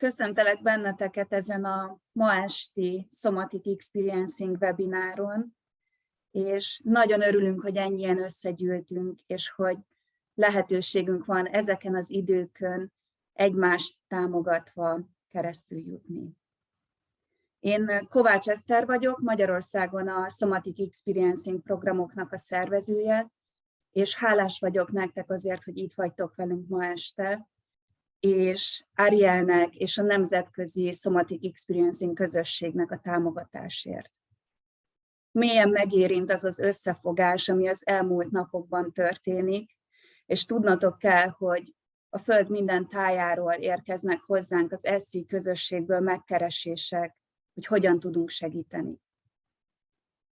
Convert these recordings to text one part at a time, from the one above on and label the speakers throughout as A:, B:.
A: Köszöntelek benneteket ezen a ma esti Somatic Experiencing webináron, és nagyon örülünk, hogy ennyien összegyűltünk, és hogy lehetőségünk van ezeken az időkön egymást támogatva keresztül jutni. Én Kovács Eszter vagyok, Magyarországon a Somatic Experiencing programoknak a szervezője, és hálás vagyok nektek azért, hogy itt vagytok velünk ma este, és Arielnek és a nemzetközi Somatic Experiencing közösségnek a támogatásért. Mélyen megérint az az összefogás, ami az elmúlt napokban történik, és tudnotok kell, hogy a Föld minden tájáról érkeznek hozzánk az SZI közösségből megkeresések, hogy hogyan tudunk segíteni.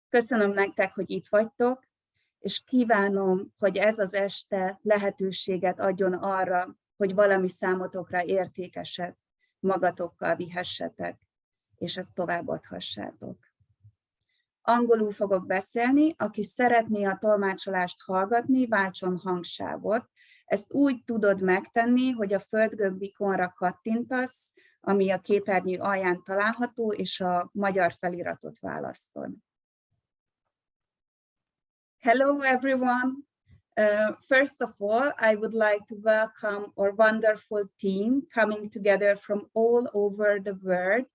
A: Köszönöm nektek, hogy itt vagytok, és kívánom, hogy ez az este lehetőséget adjon arra, hogy valami számotokra értékeset magatokkal vihessetek, és ezt továbbadhassátok. Angolul fogok beszélni, aki szeretné a tolmácsolást hallgatni, váltson hangsávot. Ezt úgy tudod megtenni, hogy a földgömb ikonra kattintasz, ami a képernyő alján található, és a magyar feliratot választod. Hello everyone! First of all, I would like to welcome our wonderful team coming together from all over the world.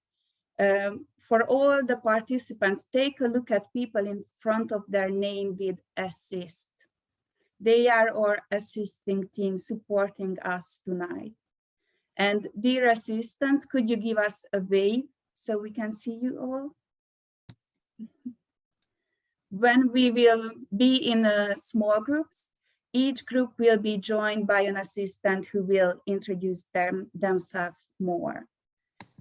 A: For all the participants, take a look at people in front of their name with assist. They are our assisting team supporting us tonight. And dear assistants, could you give us a wave so we can see you all? When we will be in small groups, each group will be joined by an assistant who will introduce themselves more.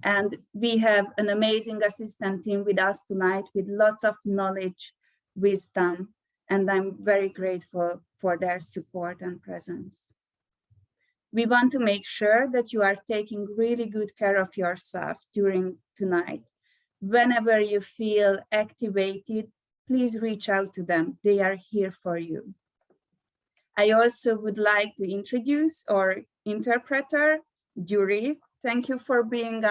A: And we have an amazing assistant team with us tonight with lots of knowledge, wisdom, and I'm very grateful for their support and presence. We want to make sure that you are taking really good care of yourself during tonight. Whenever you feel activated, please reach out to them. They are here for you. I also would like to introduce our interpreter, Yuri. Thank you for being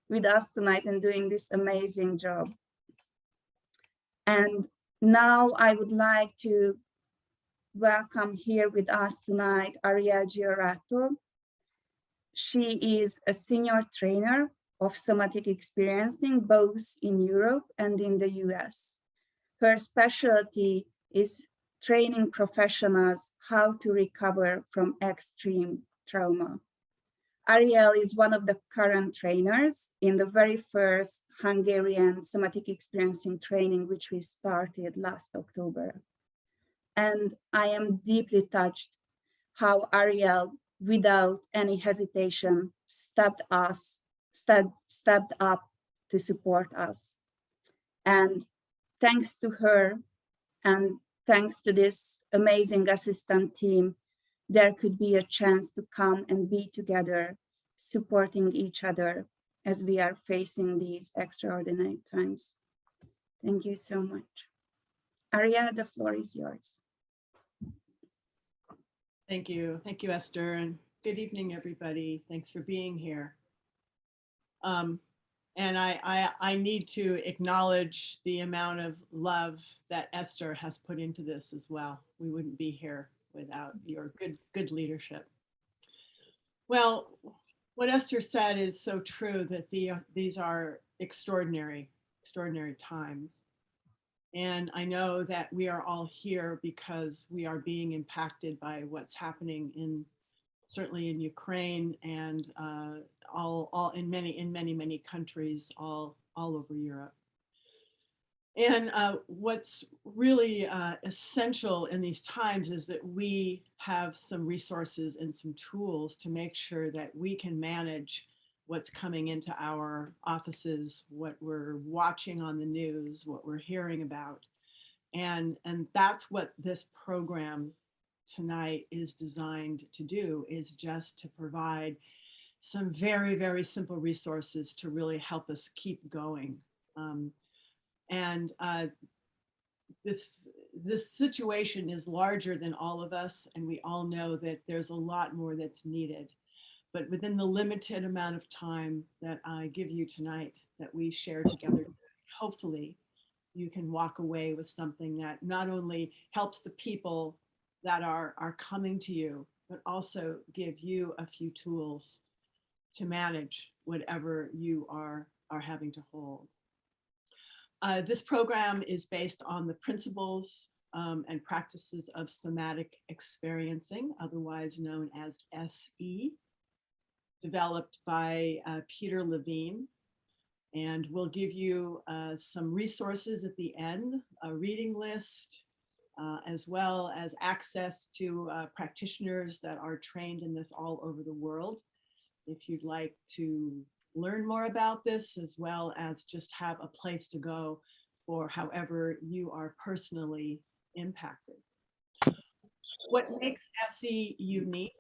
A: with us tonight and doing this amazing job. And now I would like to welcome here with us tonight Ariel Giarretto. She is a senior trainer of Somatic Experiencing both in Europe and in the US. Her specialty is training professionals how to recover from extreme trauma. Ariel is one of the current trainers in the very first Hungarian Somatic Experiencing training, which we started last October. And I am deeply touched how Ariel, without any hesitation, stepped up to support us. And thanks to her and thanks to this amazing assistant team, there could be a chance to come and be together, supporting each other as we are facing these extraordinary times. Thank you so much. Ariel, the floor is yours.
B: Thank you, Esther, and good evening, everybody. Thanks for being here. And I need to acknowledge the amount of love that Esther has put into this as well. We wouldn't be here without your good leadership. Well, what Esther said is so true, that these are extraordinary times. And I know that we are all here because we are being impacted by what's happening certainly in Ukraine and all in many countries all over Europe. And what's really essential in these times is that we have some resources and some tools to make sure that we can manage what's coming into our offices, what we're watching on the news, what we're hearing about. And that's what this program tonight is designed to do, is just to provide some very simple resources to really help us keep going. This situation is larger than all of us, and we all know that there's a lot more that's needed. but within the limited amount of time that I give you tonight, that we share together, hopefully you can walk away with something that not only helps the people that are coming to you, but also give you a few tools to manage whatever you are having to hold. This program is based on the principles and practices of Somatic Experiencing, otherwise known as SE, developed by Peter Levine. And we'll give you some resources at the end, a reading list, as well as access to practitioners that are trained in this all over the world. If you'd like to learn more about this, as well as just have a place to go for however you are personally impacted. What makes SE unique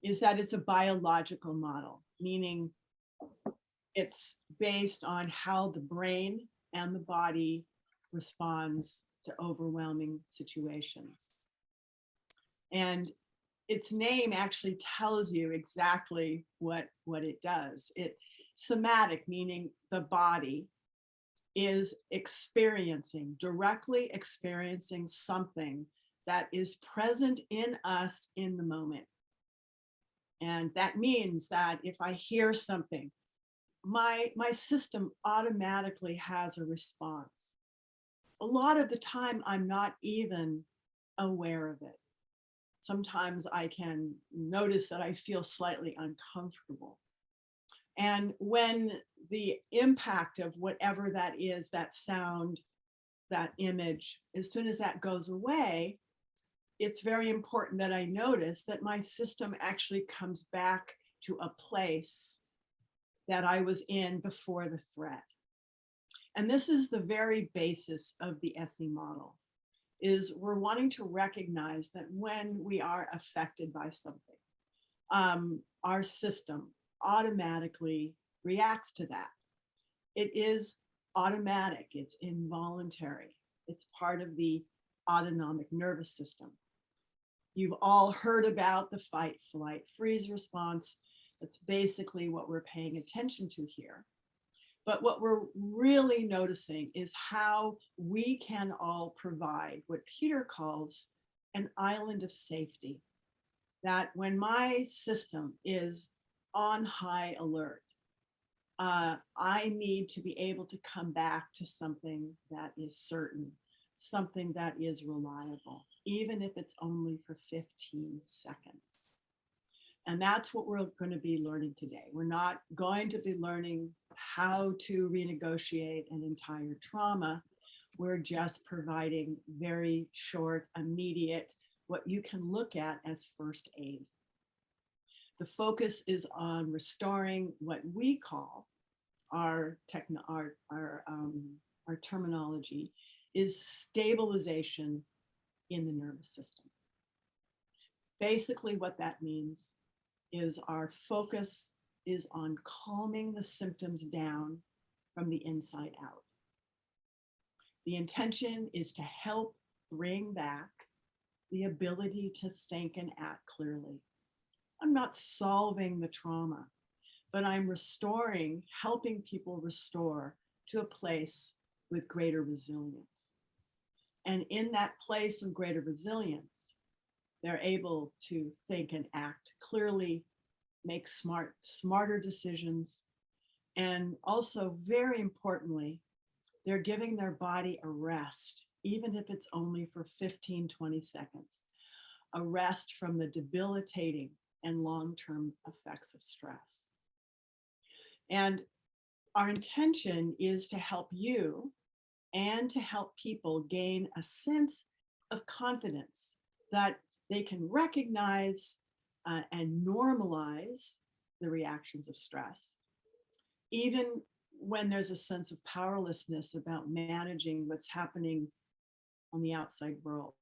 B: is that it's a biological model, meaning it's based on how the brain and the body responds to overwhelming situations. And its name actually tells you exactly what it does. Somatic, meaning the body, is directly experiencing something that is present in us in the moment. And that means that if I hear something, my system automatically has a response. A lot of the time, I'm not even aware of it. Sometimes I can notice that I feel slightly uncomfortable. And when the impact of whatever that is, that sound, that image, as soon as that goes away, it's very important that I notice that my system actually comes back to a place that I was in before the threat. And this is the very basis of the SE model, is we're wanting to recognize that when we are affected by something, our system automatically reacts to that. It is automatic, it's involuntary. It's part of the autonomic nervous system. You've all heard about the fight, flight, freeze response. That's basically what we're paying attention to here. But what we're really noticing is how we can all provide what Peter calls an island of safety. That when my system is on high alert, I need to be able to come back to something that is certain, something that is reliable, even if it's only for 15 seconds. And that's what we're going to be learning today. We're not going to be learning how to renegotiate an entire trauma. We're just providing very short, immediate, what you can look at as first aid. The focus is on restoring what we call our terminology is stabilization in the nervous system. Basically, what that means is our focus is on calming the symptoms down from the inside out. The intention is to help bring back the ability to think and act clearly. I'm not solving the trauma, but I'm restoring, helping people restore to a place with greater resilience. And in that place of greater resilience, they're able to think and act clearly, make smarter decisions, and also, very importantly, they're giving their body a rest, even if it's only for 15, 20 seconds, a rest from the debilitating and long-term effects of stress. And our intention is to help you and to help people gain a sense of confidence that they can recognize and normalize the reactions of stress, even when there's a sense of powerlessness about managing what's happening on the outside world.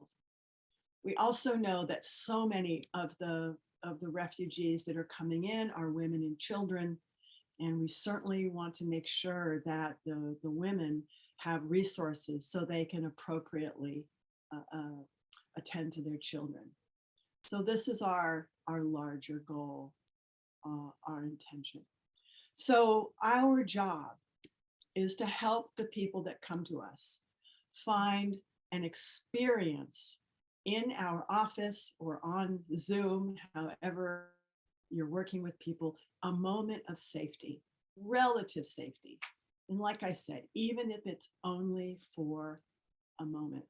B: We also know that so many of the refugees that are coming in are women and children, and we certainly want to make sure that the women have resources so they can appropriately attend to their children. So this is our larger goal, our intention. So our job is to help the people that come to us find an experience in our office or on Zoom, however you're working with people, a moment of safety, relative safety. And like I said, even if it's only for a moment,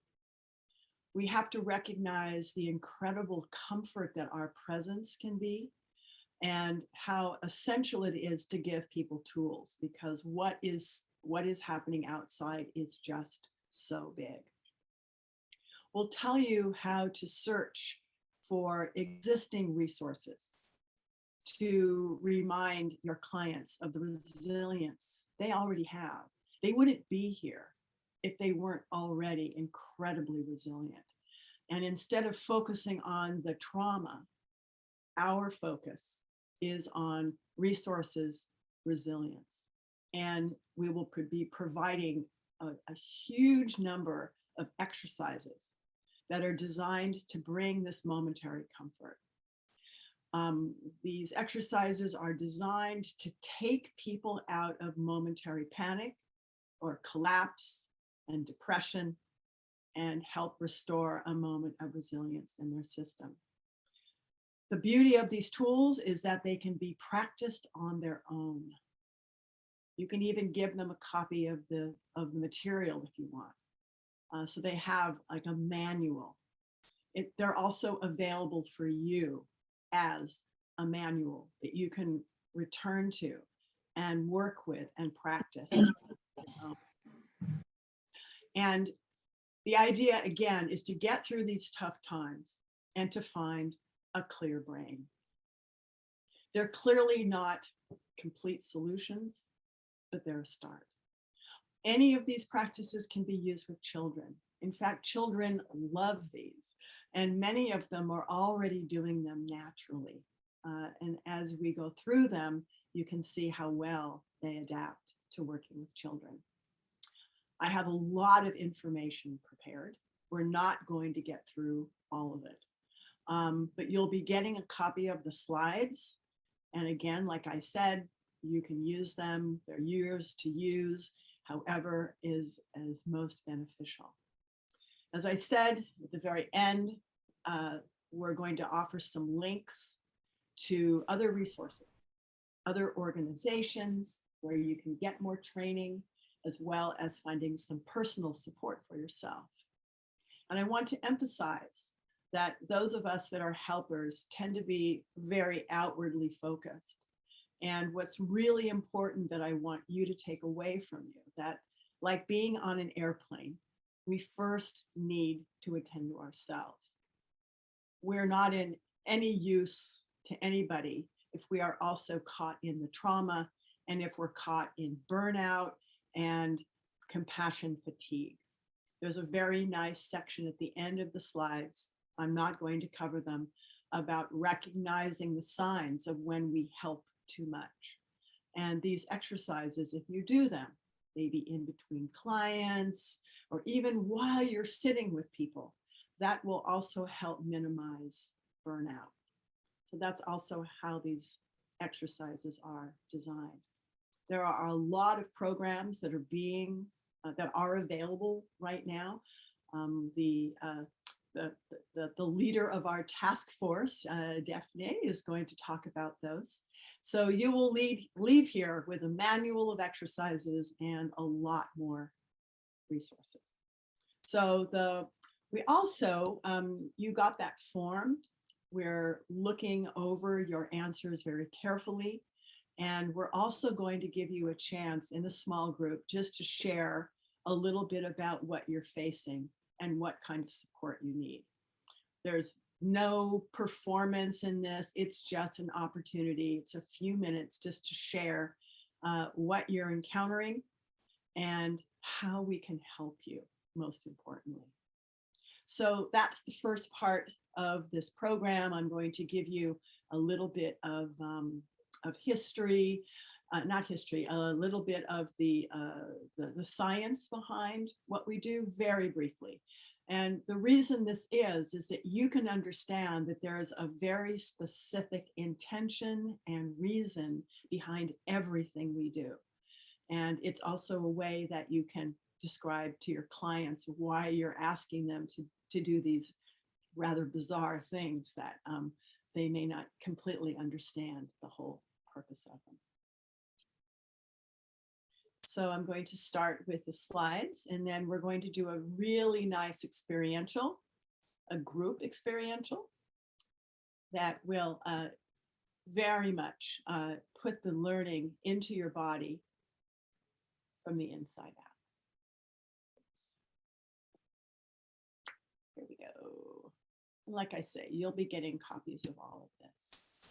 B: we have to recognize the incredible comfort that our presence can be and how essential it is to give people tools, because what is happening outside is just so big. We'll tell you how to search for existing resources to remind your clients of the resilience they already have. They wouldn't be here if they weren't already incredibly resilient. And instead of focusing on the trauma, our focus is on resources, resilience. And we will be providing a huge number of exercises that are designed to bring this momentary comfort. These exercises are designed to take people out of momentary panic or collapse and depression and help restore a moment of resilience in their system. The beauty of these tools is that they can be practiced on their own. You can even give them a copy of the material if you want. So they have like a manual. They're also available for you as a manual that you can return to and work with and practice. And the idea, again, is to get through these tough times and to find a clear brain. They're clearly not complete solutions, but they're a start. Any of these practices can be used with children. In fact, children love these, and many of them are already doing them naturally. And as we go through them, you can see how well they adapt to working with children. I have a lot of information prepared. We're not going to get through all of it, but you'll be getting a copy of the slides. And again, like I said, you can use them. They're yours to use, however is most beneficial. As I said at the very end, we're going to offer some links to other resources, other organizations where you can get more training, as well as finding some personal support for yourself. And I want to emphasize that those of us that are helpers tend to be very outwardly focused. And what's really important that I want you to take away from you, that like being on an airplane, we first need to attend to ourselves. We're not in any use to anybody if we are also caught in the trauma and if we're caught in burnout and compassion fatigue. There's a very nice section at the end of the slides, I'm not going to cover them, about recognizing the signs of when we help too much. And these exercises, if you do them, maybe in between clients or even while you're sitting with people, that will also help minimize burnout. So that's also how these exercises are designed. There are a lot of programs that are available right now. The leader of our task force, Daphne, is going to talk about those. So you will leave here with a manual of exercises and a lot more resources. So we also, you got that form. We're looking over your answers very carefully. And we're also going to give you a chance in a small group just to share a little bit about what you're facing and what kind of support you need. There's no performance in this. It's just an opportunity. It's a few minutes just to share what you're encountering and how we can help you, most importantly. So that's the first part of this program. I'm going to give you a little bit of history, not history, a little bit of the science behind what we do very briefly. And the reason this is that you can understand that there is a very specific intention and reason behind everything we do. And it's also a way that you can describe to your clients why you're asking them to do these rather bizarre things that they may not completely understand the whole purpose of them. So I'm going to start with the slides, and then we're going to do a really nice experiential, a group experiential that will very much put the learning into your body from the inside out. Oops. Here we go. Like I say, you'll be getting copies of all of this.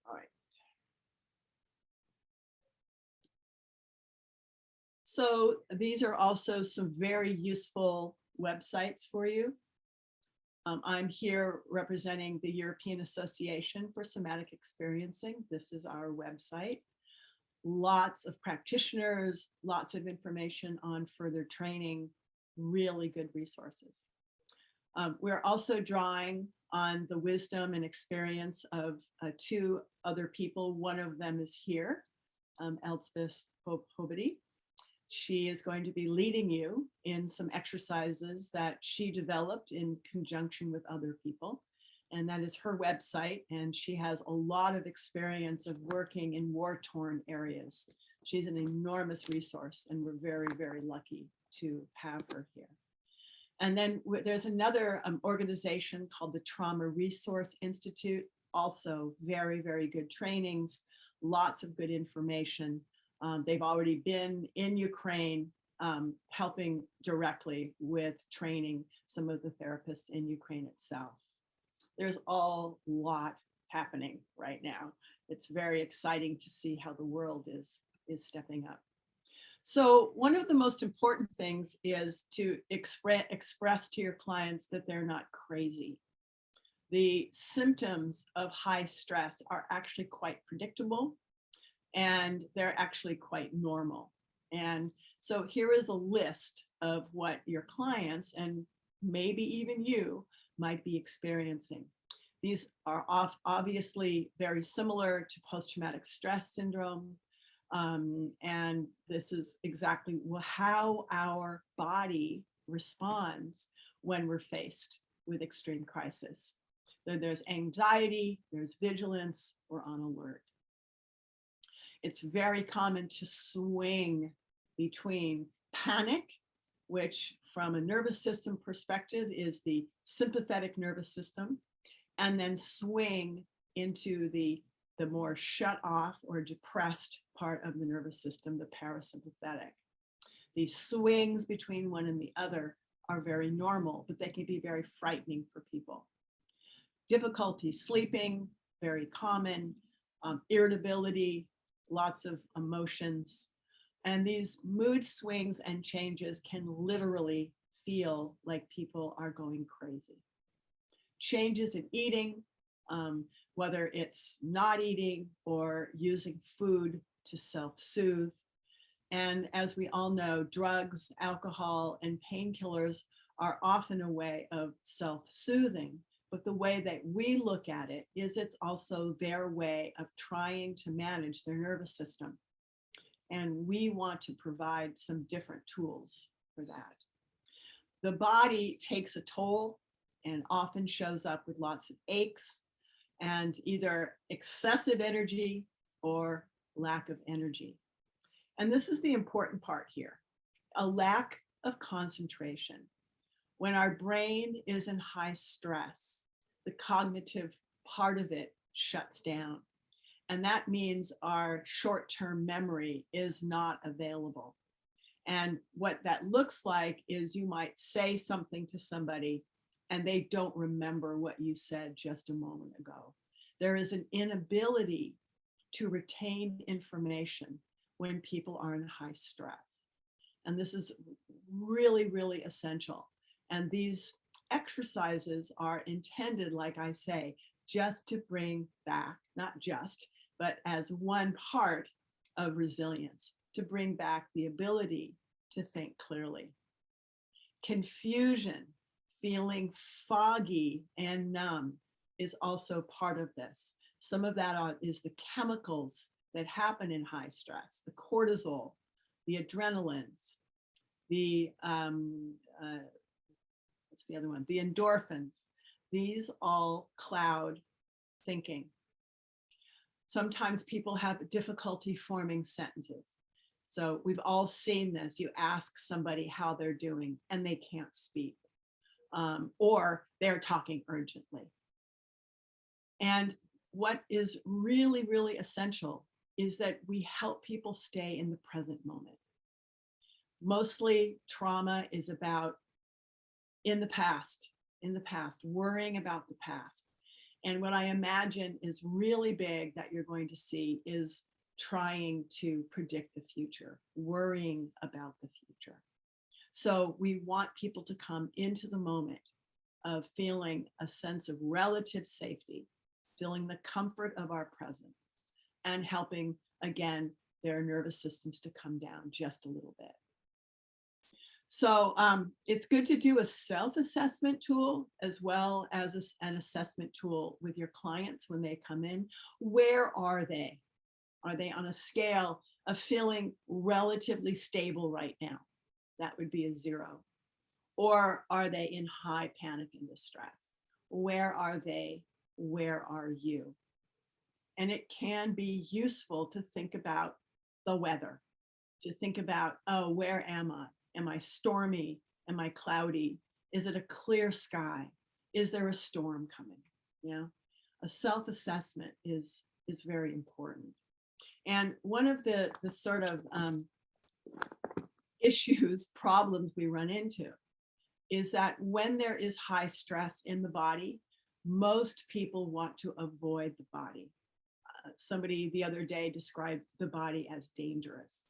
B: All right. So these are also some very useful websites for you. I'm here representing the European Association for Somatic Experiencing. This is our website. Lots of practitioners, lots of information on further training, really good resources. We're also drawing on the wisdom and experience of two other people. One of them is here, Elsbeth Horbatyt. She is going to be leading you in some exercises that she developed in conjunction with other people. And that is her website. And she has a lot of experience of working in war-torn areas. She's an enormous resource, and we're very, very lucky to have her here. And then there's another organization called the Trauma Resource Institute. Also very, very good trainings, lots of good information. They've already been in Ukraine, helping directly with training some of the therapists in Ukraine itself. There's a lot happening right now. It's very exciting to see how the world is stepping up. So one of the most important things is to express to your clients that they're not crazy. The symptoms of high stress are actually quite predictable, and they're actually quite normal. And so here is a list of what your clients, and maybe even you, might be experiencing. These are obviously very similar to post-traumatic stress syndrome. And this is exactly how our body responds when we're faced with extreme crisis. There's anxiety, there's vigilance, we're on alert. It's very common to swing between panic, which from a nervous system perspective is the sympathetic nervous system, and then swing into the more shut off or depressed part of the nervous system, the parasympathetic. These swings between one and the other are very normal, but they can be very frightening for people. Difficulty sleeping, very common. Irritability, lots of emotions. And these mood swings and changes can literally feel like people are going crazy. Changes in eating, whether it's not eating or using food to self-soothe. And as we all know, drugs, alcohol, and painkillers are often a way of self-soothing. But the way that we look at it is it's also their way of trying to manage their nervous system. And we want to provide some different tools for that. The body takes a toll and often shows up with lots of aches and either excessive energy or lack of energy. And this is the important part here, a lack of concentration. When our brain is in high stress, the cognitive part of it shuts down. And that means our short-term memory is not available. And what that looks like is you might say something to somebody and they don't remember what you said just a moment ago. There is an inability to retain information when people are in high stress. And this is really, really essential. And these exercises are intended, like I say, just to bring back, not just, but as one part of resilience to bring back the ability to think clearly. Confusion, feeling foggy and numb, is also part of this. Some of that is the chemicals that happen in high stress, the cortisol, the adrenalines, the, what's the other one? The endorphins. These all cloud thinking. Sometimes people have difficulty forming sentences. So we've all seen this. You ask somebody how they're doing and they can't speak, or they're talking urgently. And what is really, really essential is that we help people stay in the present moment. Mostly trauma is about in the past, worrying about the past. And what I imagine is really big that you're going to see is trying to predict the future, worrying about the future. So we want people to come into the moment of feeling a sense of relative safety, feeling the comfort of our presence, and helping, again, their nervous systems to come down just a little bit. So it's good to do a self-assessment tool as well as an assessment tool with your clients when they come in. Where are they? Are they on a scale of feeling relatively stable right now? That would be a 0. Or are they in high panic and distress? Where are they? Where are you? And it can be useful to think about the weather, to think about, oh, where am I? Am I stormy? Am I cloudy? Is it a clear sky? Is there a storm coming? Yeah, a self-assessment is very important. And one of the sort of issues, problems we run into is that when there is high stress in the body, most people want to avoid the body. Somebody the other day described the body as dangerous.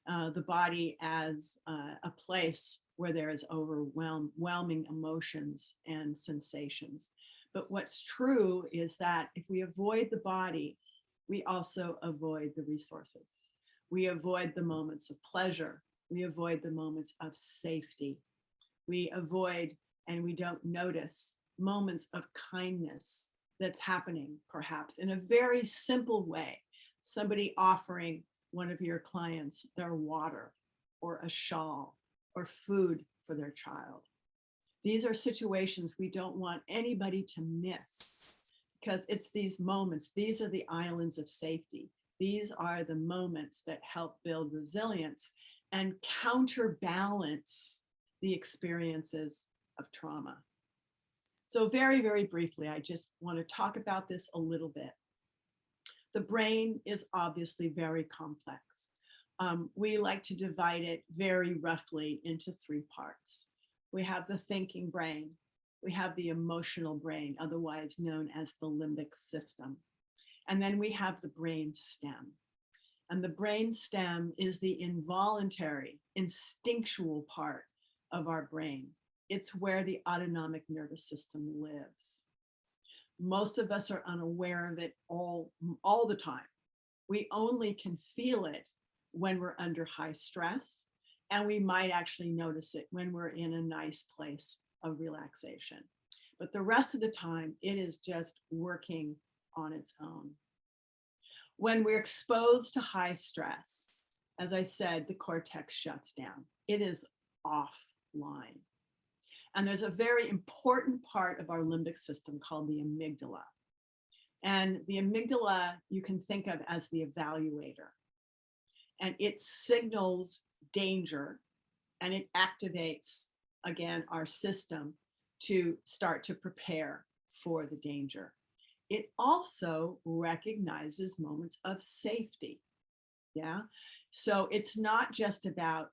B: The body as a place where there is overwhelming emotions and sensations. But what's true is that if we avoid the body, we also avoid the resources. We avoid the moments of pleasure. We avoid the moments of safety. We avoid and we don't notice moments of kindness that's happening, perhaps in a very simple way. Somebody offering one of your clients their water or a shawl or food for their child. These are situations we don't want anybody to miss, because it's these moments, these are the islands of safety. These are the moments that help build resilience and counterbalance the experiences of trauma. So very, very briefly, I just want to talk about this a little bit. The brain is obviously very complex. We like to divide it very roughly into 3 parts. We have the thinking brain. We have the emotional brain, otherwise known as the limbic system. And then we have the brain stem. And the brain stem is the involuntary, instinctual part of our brain. It's where the autonomic nervous system lives. Most of us are unaware of it all the time. We only can feel it when we're under high stress, and we might actually notice it when we're in a nice place of relaxation. But the rest of the time, it is just working on its own. When we're exposed to high stress, as I said, the cortex shuts down. It is offline. And there's a very important part of our limbic system called the amygdala. And the amygdala you can think of as the evaluator. And it signals danger, and it activates, again, our system to start to prepare for the danger. It also recognizes moments of safety. Yeah. So it's not just about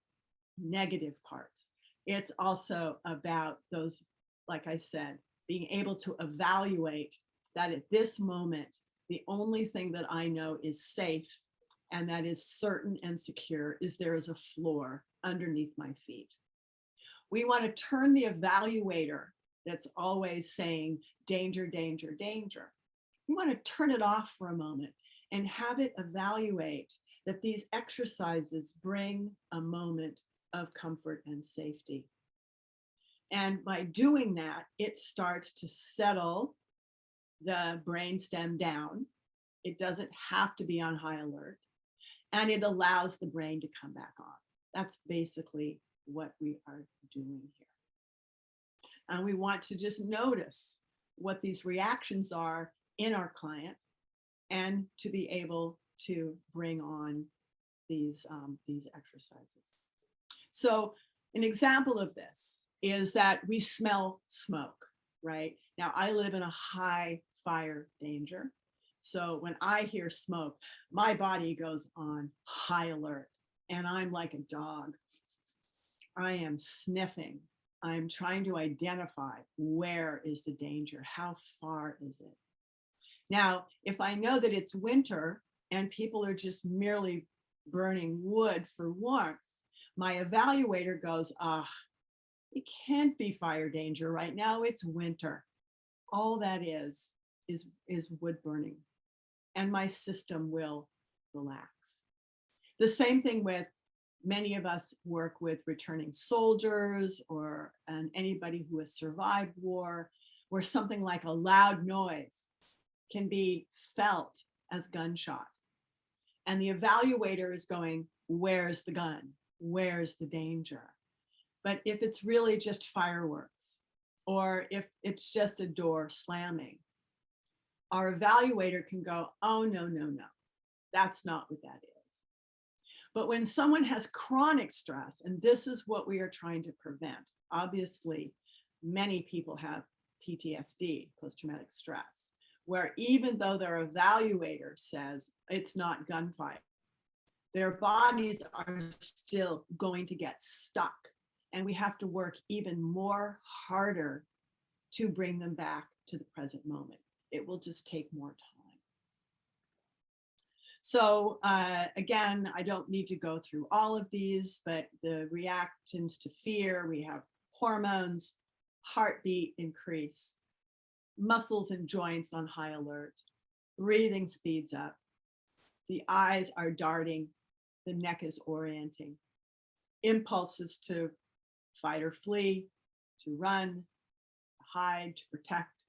B: negative parts. It's also about those, like I said, being able to evaluate that at this moment, the only thing that I know is safe and that is certain and secure is there is a floor underneath my feet. We want to turn the evaluator that's always saying danger, danger, danger. We want to turn it off for a moment and have it evaluate that these exercises bring a moment of comfort and safety. And by doing that, it starts to settle the brainstem down. It doesn't have to be on high alert, and it allows the brain to come back on. That's basically what we are doing here. And we want to just notice what these reactions are in our client and to be able to bring on these exercises. So an example of this is that we smell smoke, right? Now, I live in a high fire danger. So when I hear smoke, my body goes on high alert and I'm like a dog. I am sniffing. I'm trying to identify where is the danger? How far is it? Now, if I know that it's winter and people are just merely burning wood for warmth, my evaluator goes, it can't be fire danger right now, it's winter. All that is wood burning, and my system will relax. The same thing with many of us work with returning soldiers or anybody who has survived war, where something like a loud noise can be felt as gunshot. And the evaluator is going, where's the gun? Where's the danger? But if it's really just fireworks, or if it's just a door slamming, our evaluator can go, oh, no, that's not what that is. But when someone has chronic stress, and this is what we are trying to prevent, obviously, many people have PTSD, post-traumatic stress, where even though their evaluator says it's not gunfire, their bodies are still going to get stuck. And we have to work even more harder to bring them back to the present moment. It will just take more time. So again, I don't need to go through all of these, but the reactions to fear, we have hormones, heartbeat increase, muscles and joints on high alert, breathing speeds up, the eyes are darting, the neck is orienting, impulses to fight or flee, to run, to hide, to protect.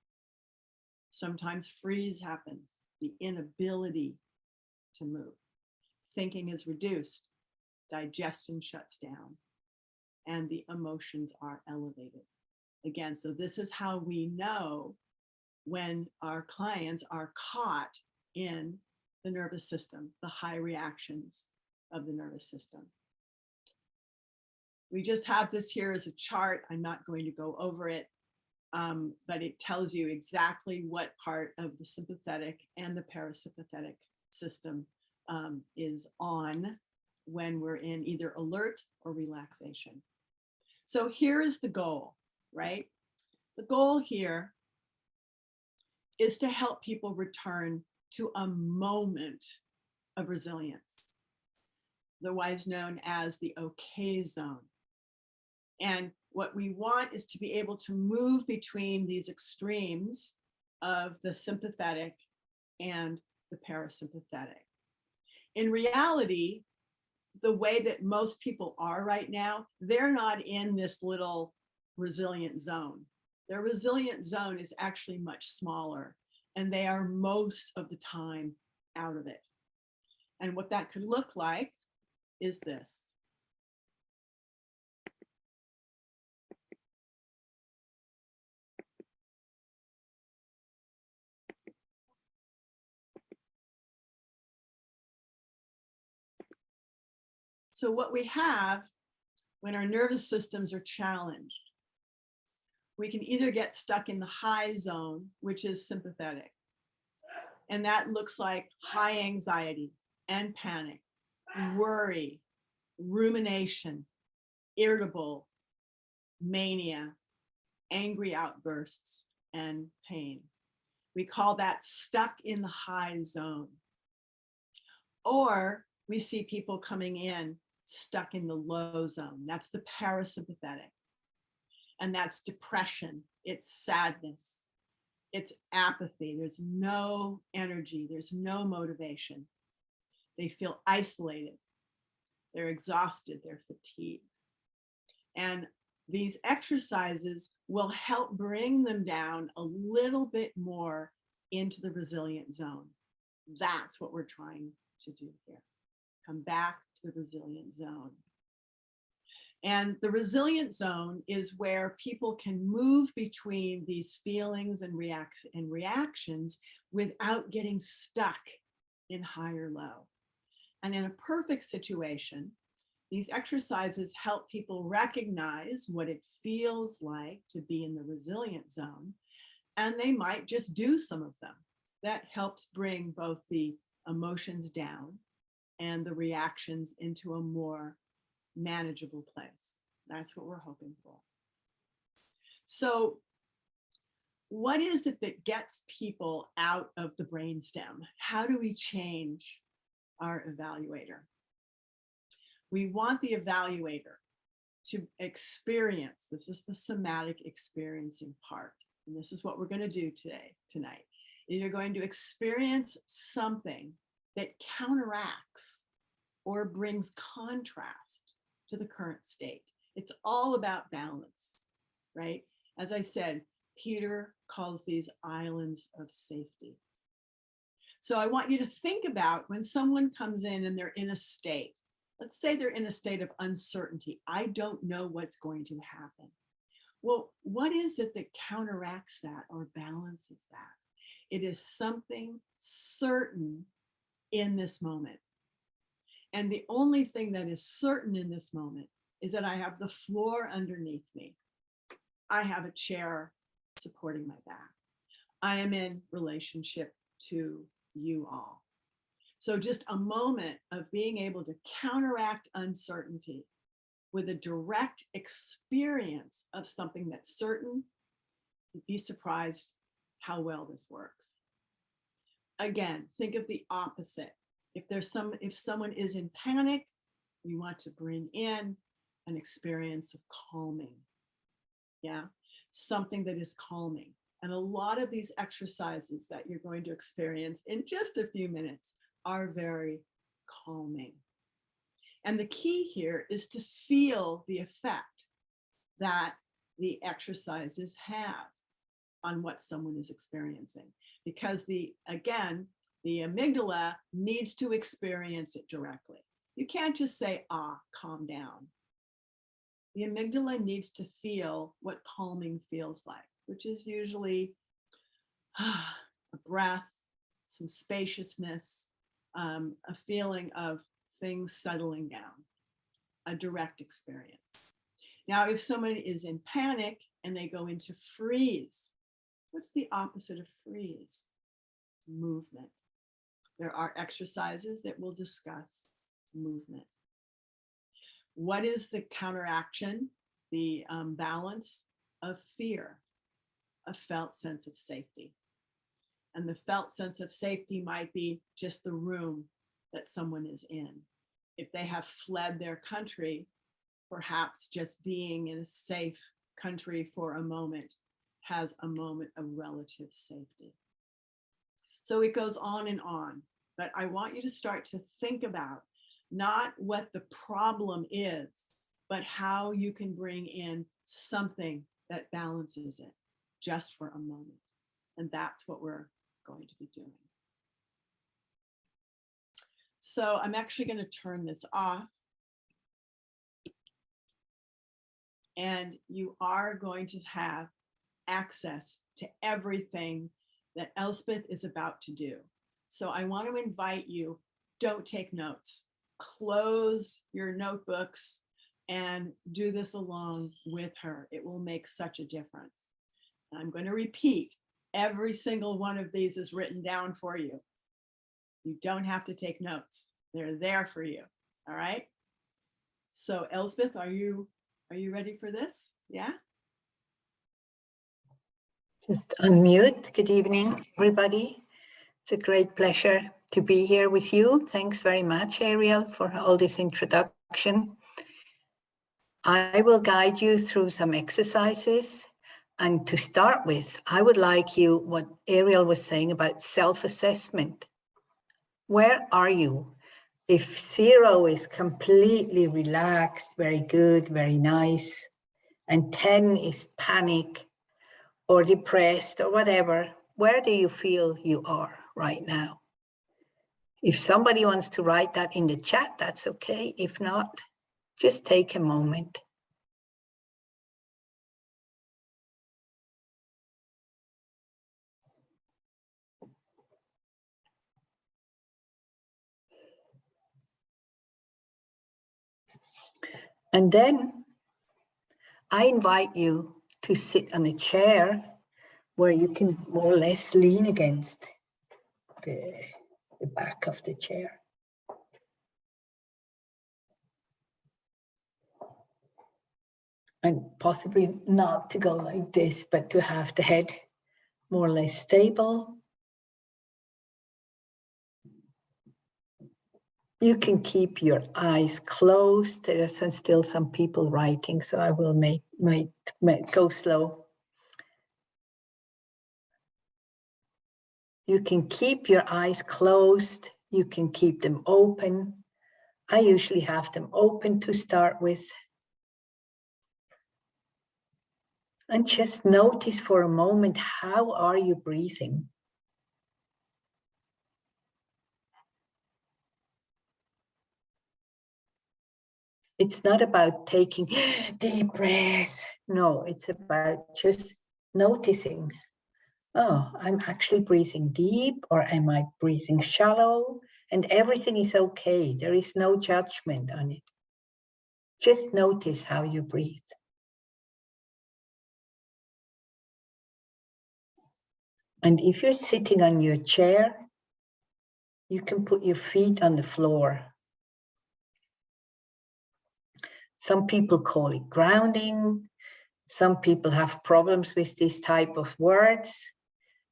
B: Sometimes freeze happens, the inability to move. Thinking is reduced, digestion shuts down, and the emotions are elevated. Again, so this is how we know when our clients are caught in the nervous system, the high reactions of the nervous system. We just have this here as a chart. I'm not going to go over it, but it tells you exactly what part of the sympathetic and the parasympathetic system is on when we're in either alert or relaxation. So here is the goal, right? The goal here is to help people return to a moment of resilience, otherwise known as the okay zone. And what we want is to be able to move between these extremes of the sympathetic and the parasympathetic. In reality, the way that most people are right now, they're not in this little resilient zone. Their resilient zone is actually much smaller, and they are most of the time out of it. And what that could look like is this. So what we have when our nervous systems are challenged, we can either get stuck in the high zone, which is sympathetic. And that looks like high anxiety and panic, worry, rumination, irritable, mania, angry outbursts, and pain. We call that stuck in the high zone. Or we see people coming in stuck in the low zone. That's the parasympathetic. And that's depression, it's sadness, It's apathy. There's no energy. There's no motivation. They feel isolated. They're exhausted. They're fatigued. And these exercises will help bring them down a little bit more into the resilient zone. That's what we're trying to do here. Come back to the resilient zone. And the resilient zone is where people can move between these feelings and reactions without getting stuck in high or low. And in a perfect situation, these exercises help people recognize what it feels like to be in the resilient zone, and they might just do some of them. That helps bring both the emotions down and the reactions into a more manageable place. That's what we're hoping for. So what is it that gets people out of the brainstem? How do we change our evaluator? We want the evaluator to experience, this is the somatic experiencing part, and this is what we're going to do tonight, is you're going to experience something that counteracts or brings contrast to the current state. It's all about balance, right? As I said, Peter calls these islands of safety. So I want you to think about when someone comes in and they're in a state. Let's say they're in a state of uncertainty. I don't know what's going to happen. Well, what is it that counteracts that or balances that? It is something certain in this moment. And the only thing that is certain in this moment is that I have the floor underneath me. I have a chair supporting my back. I am in relationship to you all. So just a moment of being able to counteract uncertainty with a direct experience of something that's certain, you'd be surprised how well this works. Again, think of the opposite. If someone is in panic, we want to bring in an experience of calming. Yeah, something that is calming. And a lot of these exercises that you're going to experience in just a few minutes are very calming. And the key here is to feel the effect that the exercises have on what someone is experiencing. Because again, the amygdala needs to experience it directly. You can't just say, calm down. The amygdala needs to feel what calming feels like, which is usually a breath, some spaciousness, a feeling of things settling down, a direct experience. Now, if someone is in panic and they go into freeze, what's the opposite of freeze? Movement. There are exercises that will discuss movement. What is the counteraction, the balance of fear? A felt sense of safety. And the felt sense of safety might be just the room that someone is in. If they have fled their country, perhaps just being in a safe country for a moment has a moment of relative safety. So it goes on, but I want you to start to think about not what the problem is, but how you can bring in something that balances it just for a moment. And that's what we're going to be doing. So I'm actually going to turn this off. And you are going to have access to everything that Elsbeth is about to do. So I want to invite you, don't take notes. Close your notebooks and do this along with her. It will make such a difference. I'm going to repeat, every single one of these is written down for you. You don't have to take notes. They're there for you. All right. So Elsbeth, are you ready for this? Yeah.
C: Just unmute. Good evening, everybody. It's a great pleasure to be here with you. Thanks very much, Ariel, for all this introduction. I will guide you through some exercises, And to start with, I would like you, what Ariel was saying about self-assessment. Where are you? If 0 is completely relaxed, very good, very nice, and 10 is panic or depressed or whatever, where do you feel you are right now? If somebody wants to write that in the chat, that's okay. If not, just take a moment. And then I invite you to sit on a chair where you can more or less lean against the back of the chair. And possibly not to go like this, but to have the head more or less stable. You can keep your eyes closed. There are still some people writing, so I will go slow. You can keep your eyes closed. You can keep them open. I usually have them open to start with. And just notice for a moment, how are you breathing? It's not about taking deep breaths. No, it's about just noticing, oh, I'm actually breathing deep, or am I breathing shallow? And everything is okay. There is no judgment on it. Just notice how you breathe. And if you're sitting on your chair, you can put your feet on the floor. Some people call it grounding. Some people have problems with this type of words.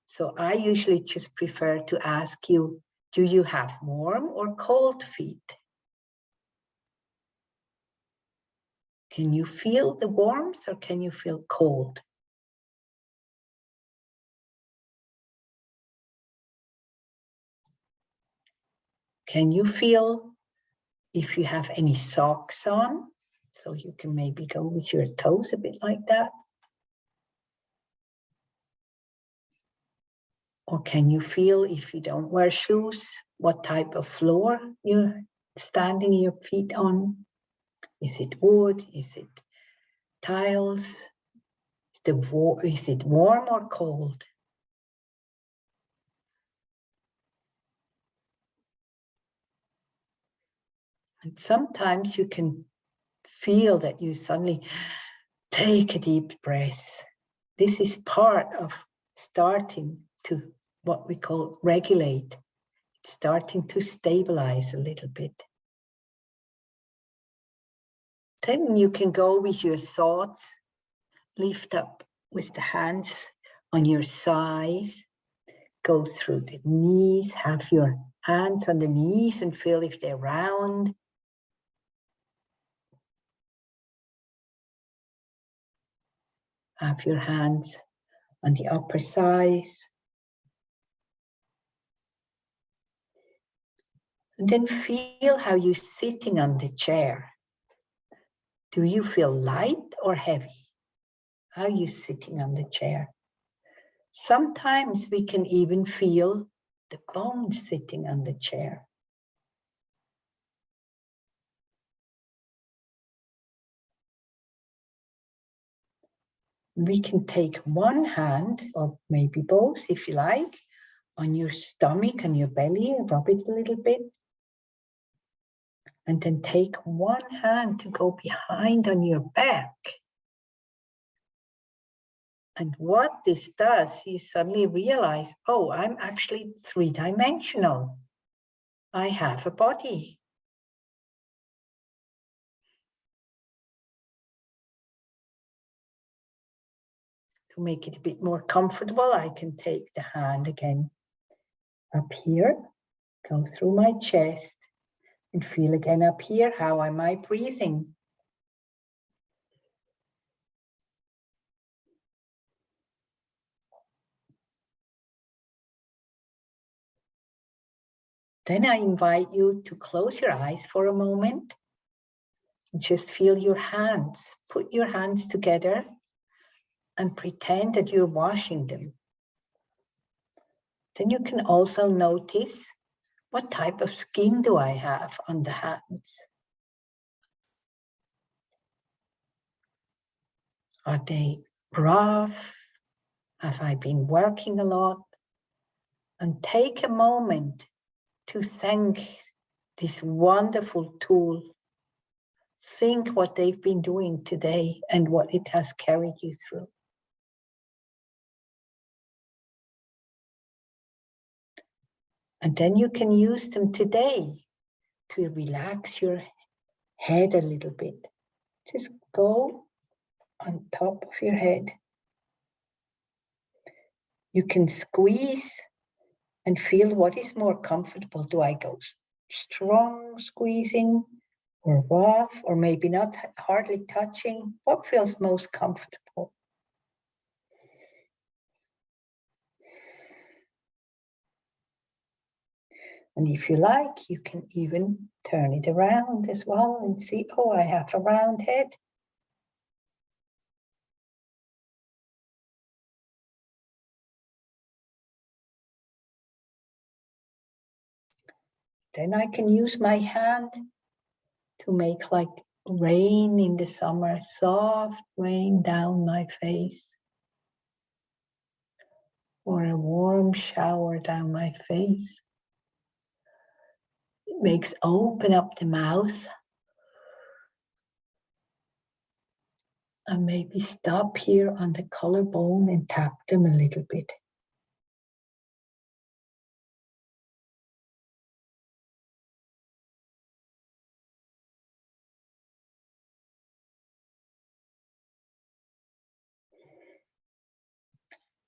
C: So I usually just prefer to ask you, do you have warm or cold feet? Can you feel the warmth or can you feel cold? Can you feel if you have any socks on? So you can maybe go with your toes a bit like that. Or can you feel, if you don't wear shoes, what type of floor you're standing your feet on? Is it wood? Is it tiles? Is it warm or cold? And sometimes you can feel that you suddenly take a deep breath. This is part of starting to what we call regulate. It's starting to stabilize a little bit. Then you can go with your thoughts, lift up with the hands on your thighs, go through the knees, have your hands on the knees and feel if they're round. Have your hands on the upper thighs. And then feel how you're sitting on the chair. Do you feel light or heavy? How are you sitting on the chair? Sometimes we can even feel the bones sitting on the chair. We can take one hand, or maybe both if you like, on your stomach and your belly, rub it a little bit. And then take one hand to go behind on your back. And what this does, you suddenly realize, oh, I'm actually three-dimensional. I have a body. To make it a bit more comfortable, I can take the hand again up here, go through my chest, and feel again up here, how am I breathing? Then I invite you to close your eyes for a moment. Just feel your hands. Put your hands together and pretend that you're washing them. Then you can also notice, what type of skin do I have on the hands? Are they rough? Have I been working a lot? And take a moment to thank this wonderful tool. Think what they've been doing today and what it has carried you through. And then you can use them today to relax your head a little bit. Just go on top of your head. You can squeeze and feel what is more comfortable. Do I go strong squeezing or rough or maybe not, hardly touching? What feels most comfortable? And if you like, you can even turn it around as well and see, oh, I have a round head. Then I can use my hand to make like rain in the summer, soft rain down my face. Or a warm shower down my face. It makes open up the mouth. And maybe stop here on the collarbone and tap them a little bit.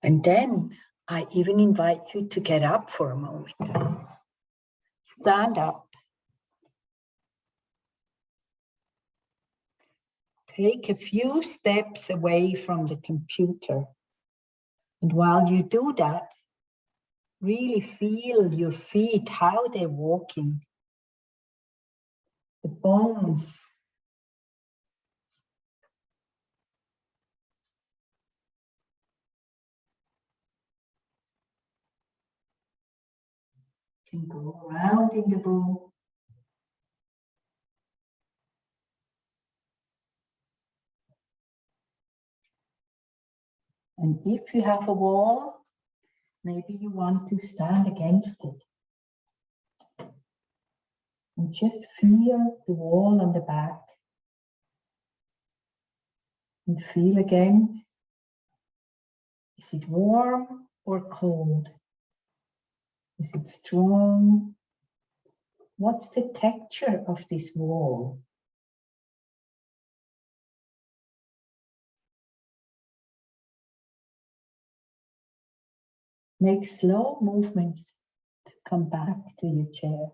C: And then I even invite you to get up for a moment. Stand up. Take a few steps away from the computer. And while you do that, really feel your feet, how they're walking. The bones. You can go around in the room. And if you have a wall, maybe you want to stand against it. And just feel the wall on the back. And feel again, is it warm or cold? Is it strong? What's the texture of this wall? Make slow movements to come back to your chair.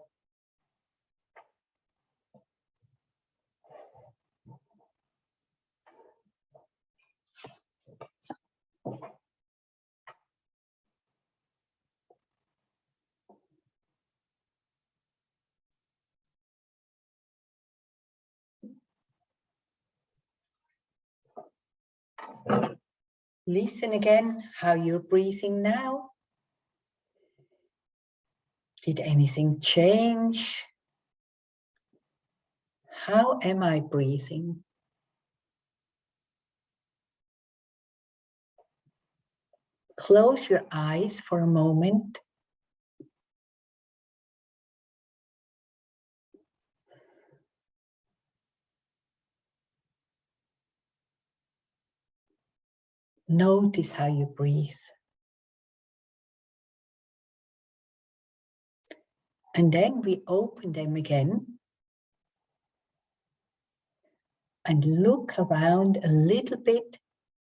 C: Listen again how you're breathing now. Did anything change? How am I breathing? Close your eyes for a moment. Notice how you breathe. And then we open them again and look around a little bit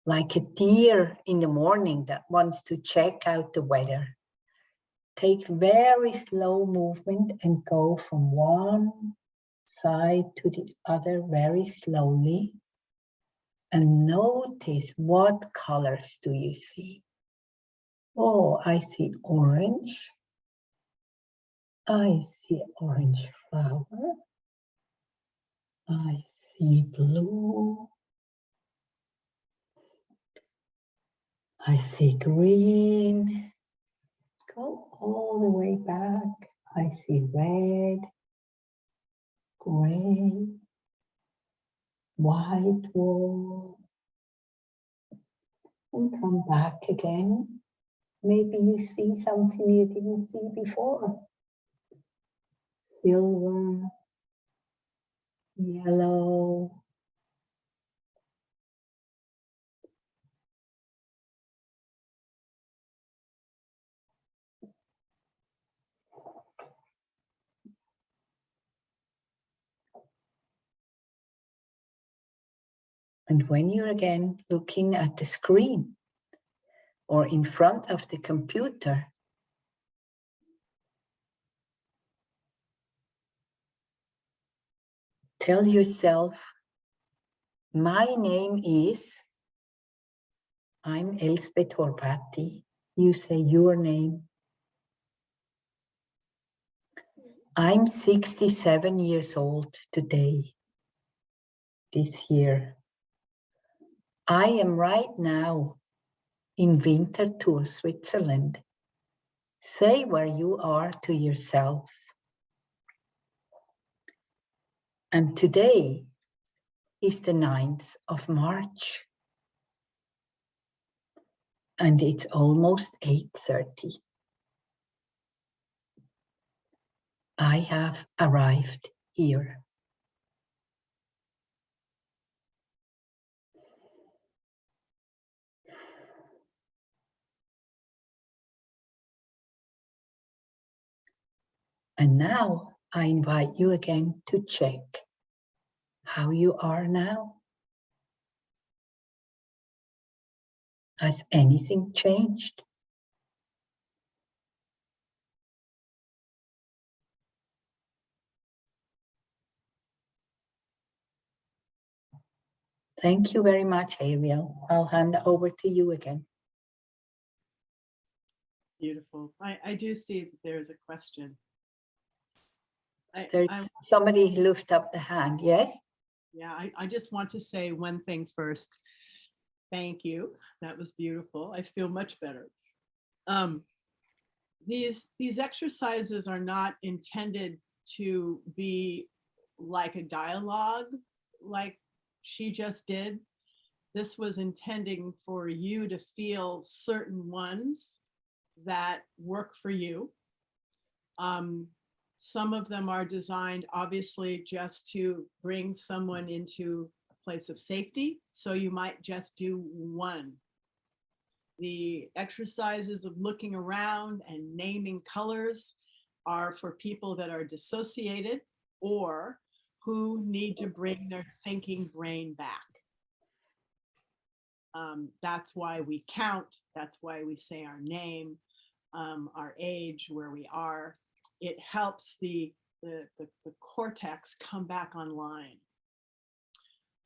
C: like a deer in the morning that wants to check out the weather. Take very slow movement and go from one side to the other very slowly. And notice what colors do you see? Oh, I see orange. I see orange flower. I see blue. I see green. Go all the way back. I see red, gray, white wall. And come back again. Maybe you see something you didn't see before. Silver, yellow. And when you're again looking at the screen or in front of the computer, tell yourself, my name is, I'm Elsbeth Horbatyt. You say your name. I'm 67 years old today, this year. I am right now in Winterthur, Switzerland. Say where you are to yourself. And today is the 9th of March. And it's almost 8:30. I have arrived here. And now I invite you again to check how you are now. Has anything changed? Thank you very much, Ariel. I'll hand it over to you again.
B: Beautiful. I do see that there's a question.
C: There's somebody who lifted up the hand, yes?
B: Yeah, I just want to say one thing first. Thank you. That was beautiful. I feel much better. These exercises are not intended to be like a dialogue, like she just did. This was intending for you to feel certain ones that work for you. Some of them are designed obviously just to bring someone into a place of safety. So you might just do one. The exercises of looking around and naming colors are for people that are dissociated or who need to bring their thinking brain back. That's why we count. That's why we say our name, our age, where we are. It helps the cortex come back online.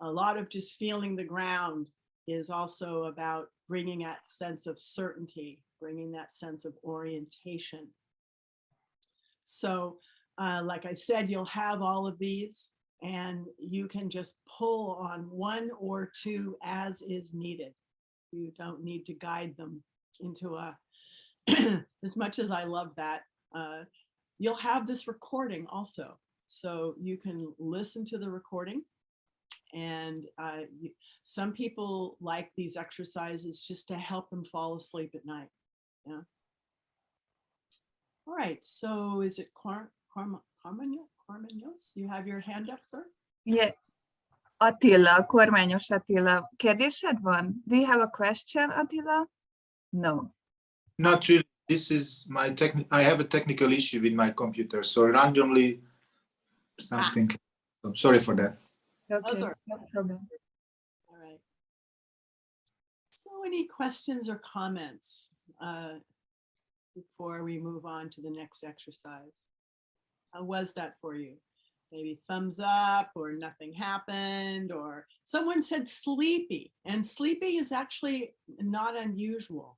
B: A lot of just feeling the ground is also about bringing that sense of certainty, bringing that sense of orientation. So, like I said, you'll have all of these and you can just pull on one or two as is needed. You don't need to guide them into a, as much as I love that, you'll have this recording also. So you can listen to the recording. And some people like these exercises just to help them fall asleep at night. Yeah. All right. So is it Carmenos? You have your hand up, sir?
D: Yeah. Attila, Kormányos Attila, kérdésed van? Do you have a question, Attila? No.
E: Not really. This is my I have a technical issue with my computer, so randomly something. I'm sorry for that.
D: Okay,
B: Other.
D: no problem.
B: All right. So any questions or comments before we move on to the next exercise? How was that for you? Maybe thumbs up or nothing happened, or someone said sleepy, and sleepy is actually not unusual.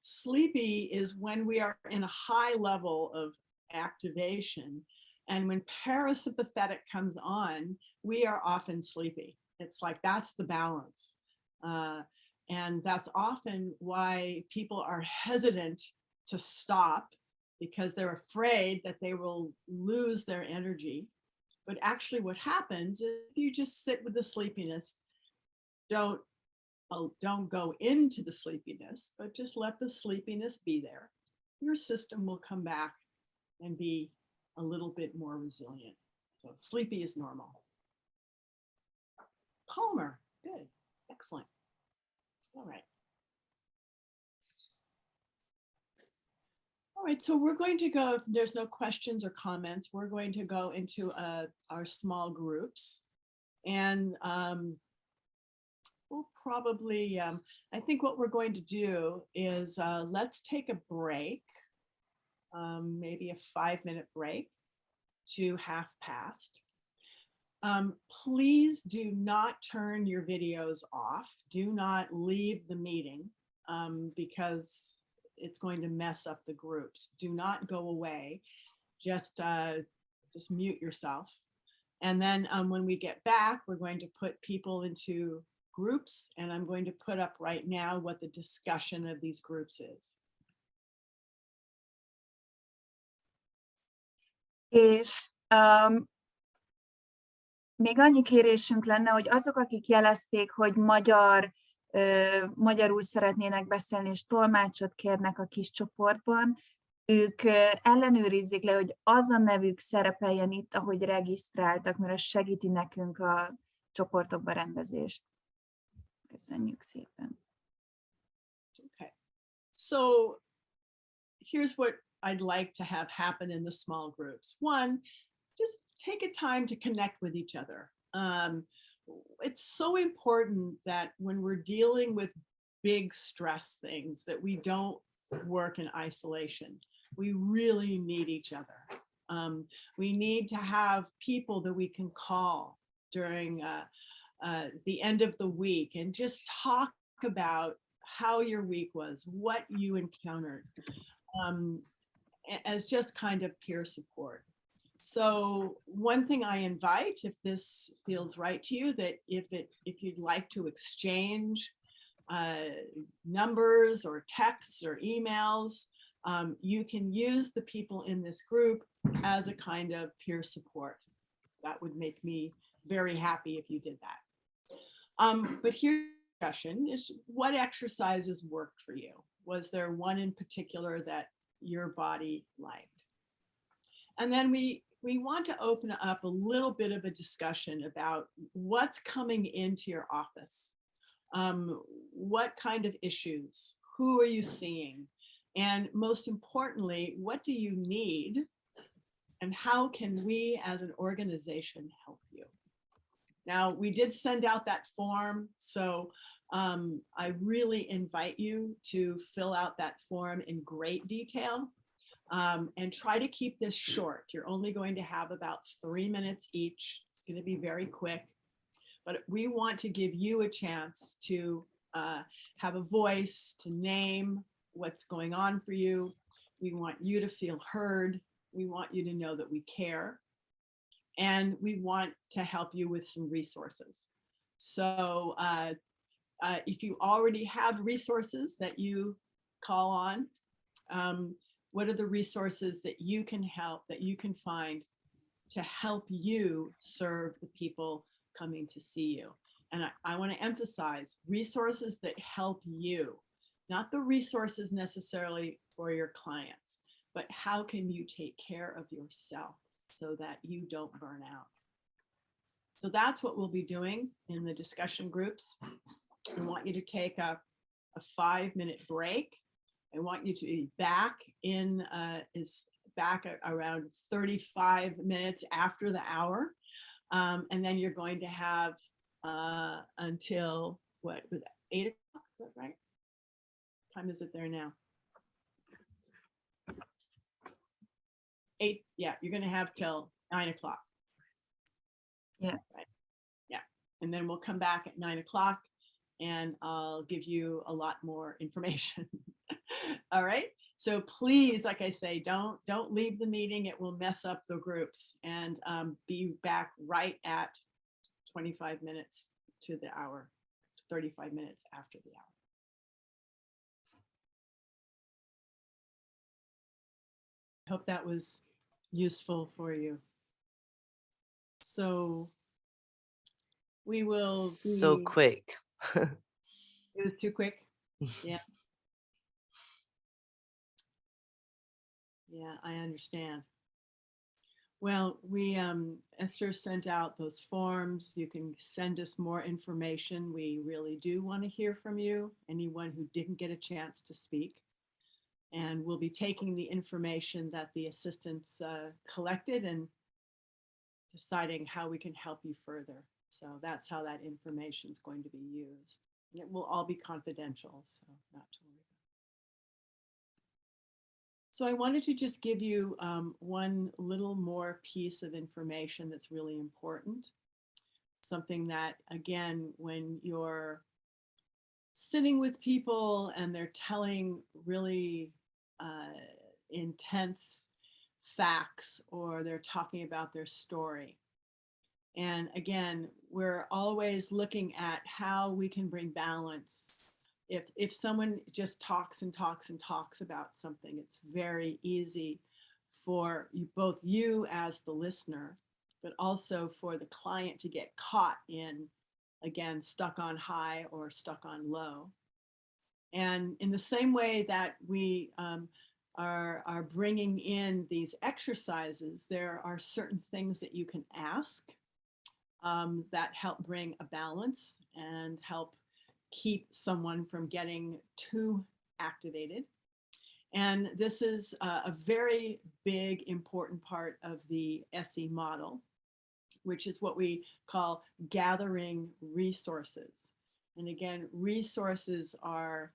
B: Sleepy is when we are in a high level of activation. And when parasympathetic comes on, we are often sleepy. It's like, that's the balance. And that's often why people are hesitant to stop, because they're afraid that they will lose their energy. But actually what happens is you just sit with the sleepiness, don't go into the sleepiness, but just let the sleepiness be there. Your system will come back and be a little bit more resilient. So sleepy is normal. Calmer, good, excellent. All right. All right, so we're going to go, if there's no questions or comments, we're going to go into our small groups. And we'll probably, I think what we're going to do is let's take a break, maybe a 5-minute break to past. Please do not turn your videos off. Do not leave the meeting because it's going to mess up the groups. Do not go away. Just mute yourself. And then when we get back, we're going to put people into groups, and I'm going to put up right now what the discussion of these groups is.
D: És még annyi kérésünk lenne, hogy azok, akik jelezték, hogy magyarul szeretnének beszélni, és tolmácsot kérnek a kis csoportban, ők ellenőrizzék le, hogy az a nevük szerepeljen itt, ahogy regisztráltak, mert az segíti nekünk a csoportokba rendezést. Köszönjük szépen.
B: Okay. So here's what I'd like to have happen in the small groups. One, just take a time to connect with each other. It's so important that when we're dealing with big stress things, that we don't work in isolation. We really need each other. We need to have people that we can call during the end of the week and just talk about how your week was, what you encountered, as just kind of peer support. So one thing I invite, if this feels right to you, that if you'd like to exchange numbers or texts or emails, you can use the people in this group as a kind of peer support. That would make me very happy if you did that. But here's the question is, what exercises worked for you? Was there one in particular that your body liked? And then we want to open up a little bit of a discussion about what's coming into your office. What kind of issues? Who are you seeing? And most importantly, what do you need? And how can we as an organization help you? Now, we did send out that form, so I really invite you to fill out that form in great detail. And try to keep this short. You're only going to have about 3 minutes each. It's going to be very quick, but we want to give you a chance to have a voice, to name what's going on for you. We want you to feel heard. We want you to know that we care. And we want to help you with some resources. So if you already have resources that you call on, what are the resources that you can find to help you serve the people coming to see you? And I want to emphasize resources that help you, not the resources necessarily for your clients, but how can you take care of yourself so that you don't burn out? So that's what we'll be doing in the discussion groups. I want you to take a 5-minute break. I want you to be back around 35 minutes after the hour. And then you're going to have until what, 8 o'clock, is that right? What time is it there now? 8, yeah, you're going to have till 9 o'clock.
D: Yeah.
B: Right. Yeah. And then we'll come back at 9 o'clock and I'll give you a lot more information. All right. So please, like I say, don't leave the meeting. It will mess up the groups, and be back right at 25 minutes to the hour, 35 minutes after the hour. I hope that was useful for you. So we will be,
F: So quick.
B: it was too quick. Yeah. Yeah, I understand. Well, we, Esther sent out those forms. You can send us more information. We really do want to hear from you, anyone who didn't get a chance to speak. And we'll be taking the information that the assistants collected and deciding how we can help you further. So that's how that information is going to be used. And it will all be confidential, so not to worry. So I wanted to just give you one little more piece of information that's really important. Something that, again, when you're sitting with people and they're telling really intense facts, or they're talking about their story. And again, we're always looking at how we can bring balance. If someone just talks and talks and talks about something, it's very easy for both you as the listener, but also for the client to get caught in, again, stuck on high or stuck on low. And in the same way that we are bringing in these exercises, there are certain things that you can ask that help bring a balance and help keep someone from getting too activated. And this is a very big, important part of the SE model, which is what we call gathering resources. And again, resources are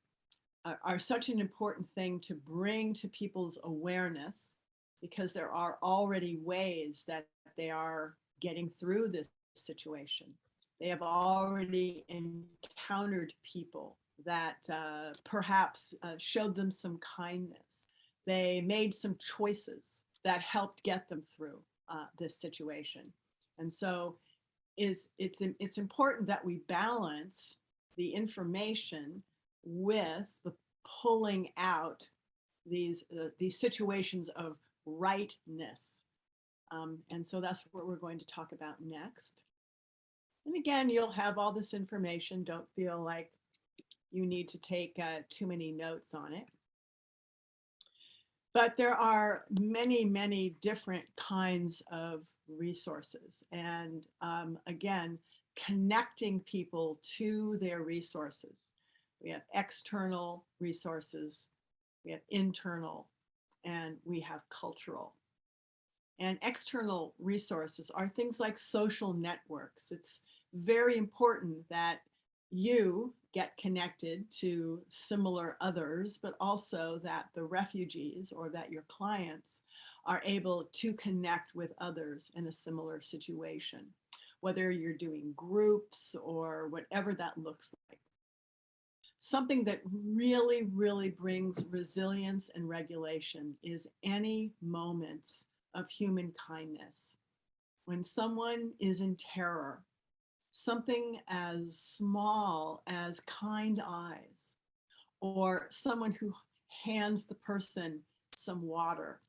B: such an important thing to bring to people's awareness, because there are already ways that they are getting through this situation. They have already encountered people that perhaps showed them some kindness. They made some choices that helped get them through this situation. And so it's important that we balance the information with the pulling out these situations of rightness. And so that's what we're going to talk about next. And again, you'll have all this information. Don't feel like you need to take too many notes on it. But there are many, many different kinds of resources. And again, connecting people to their resources. We have external resources, we have internal, and we have cultural. And external resources are things like social networks. It's very important that you get connected to similar others, but also that the refugees or that your clients are able to connect with others in a similar situation, whether you're doing groups or whatever that looks like. Something that really, really brings resilience and regulation is any moments of human kindness. When someone is in terror, something as small as kind eyes, or someone who hands the person some water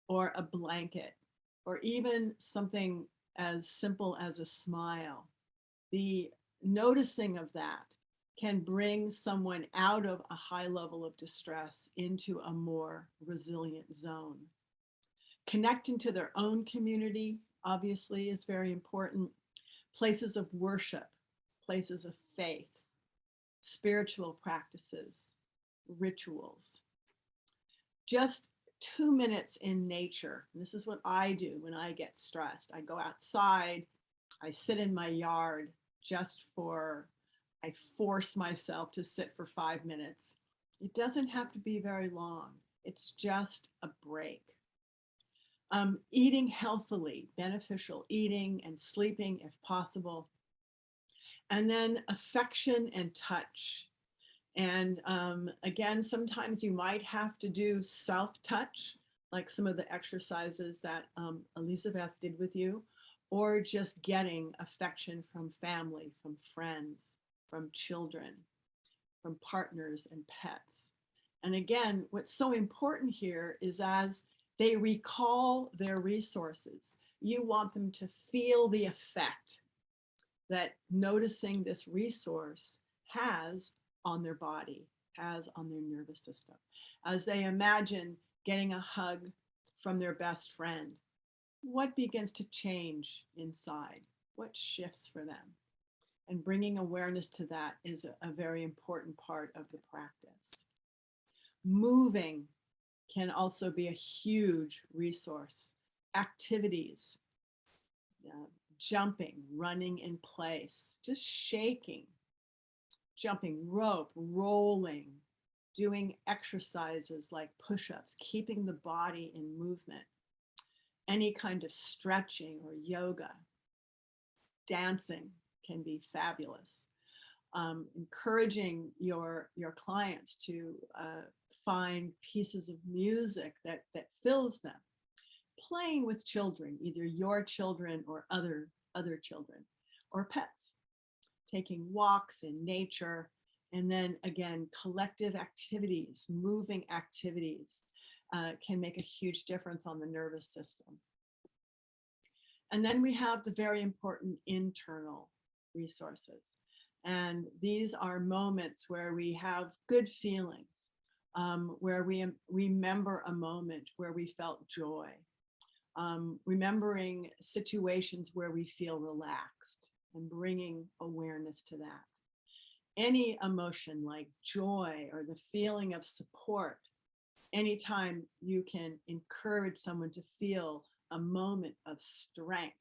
B: or a blanket, or even something as simple as a smile, the noticing of that can bring someone out of a high level of distress into a more resilient zone. Connecting to their own community, obviously, is very important. Places of worship, places of faith, spiritual practices, rituals. Just 2 minutes in nature. And this is what I do when I get stressed. I go outside, I sit in my yard I force myself to sit for 5 minutes. It doesn't have to be very long. It's just a break. Eating healthily, beneficial eating and sleeping if possible. And then affection and touch. And again, sometimes you might have to do self-touch, like some of the exercises that Elsbeth did with you, or just getting affection from family, from friends, from children, from partners and pets. And again, what's so important here is as they recall their resources, you want them to feel the effect that noticing this resource has on their body, has on their nervous system. As they imagine getting a hug from their best friend, what begins to change inside? What shifts for them? And bringing awareness to that is a very important part of the practice. Moving can also be a huge resource. Activities, jumping, running in place, just shaking, jumping rope, rolling, doing exercises like push-ups, keeping the body in movement, any kind of stretching or yoga, dancing can be fabulous. Encouraging your clients to find pieces of music that fills them. Playing with children, either your children or other children or pets. Taking walks in nature, and then again, collective activities, moving activities can make a huge difference on the nervous system. And then we have the very important internal resources. And these are moments where we have good feelings, where we remember a moment where we felt joy, remembering situations where we feel relaxed and bringing awareness to that. Any emotion like joy or the feeling of support, anytime you can encourage someone to feel a moment of strength,